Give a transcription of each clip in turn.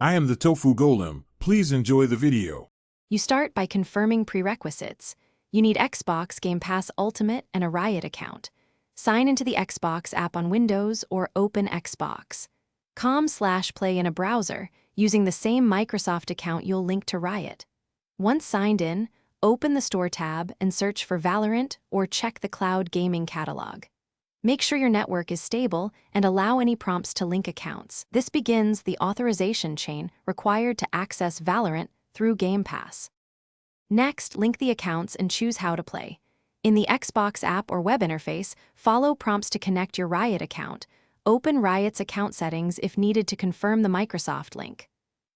I am the Tofu Golem. Please enjoy the video. You start by confirming prerequisites. You need Xbox Game Pass Ultimate and a Riot account. Sign into the Xbox app on Windows or open Xbox.com/play in a browser using the same Microsoft account you'll link to Riot. Once signed in, open the Store tab and search for Valorant or check the cloud gaming catalog. Make sure your network is stable and allow any prompts to link accounts. This begins the authorization chain required to access Valorant through Game Pass. Next, link the accounts and choose how to play. In the Xbox app or web interface, follow prompts to connect your Riot account. Open Riot's account settings if needed to confirm the Microsoft link.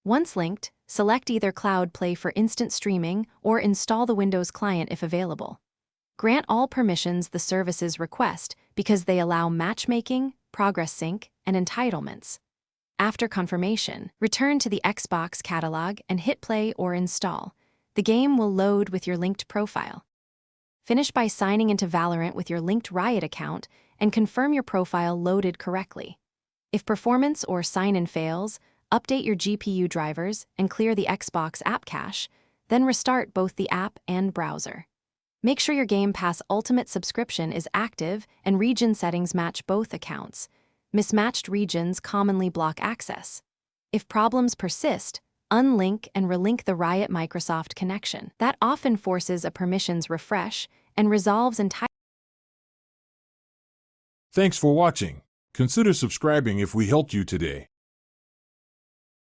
Once linked, select either Cloud Play for instant streaming or install the Windows client if available. Grant all permissions the services request because they allow matchmaking, progress sync, and entitlements. After confirmation, return to the Xbox catalog and hit play or install. The game will load with your linked profile. Finish by signing into Valorant with your linked Riot account and confirm your profile loaded correctly. If performance or sign-in fails, update your GPU drivers and clear the Xbox app cache, then restart both the app and browser. Make sure your Game Pass Ultimate subscription is active and region settings match both accounts. Mismatched regions commonly block access. If problems persist, unlink and relink the Riot Microsoft connection. That often forces a permissions refresh and resolves entire. Thanks for watching. Consider subscribing if we helped you today.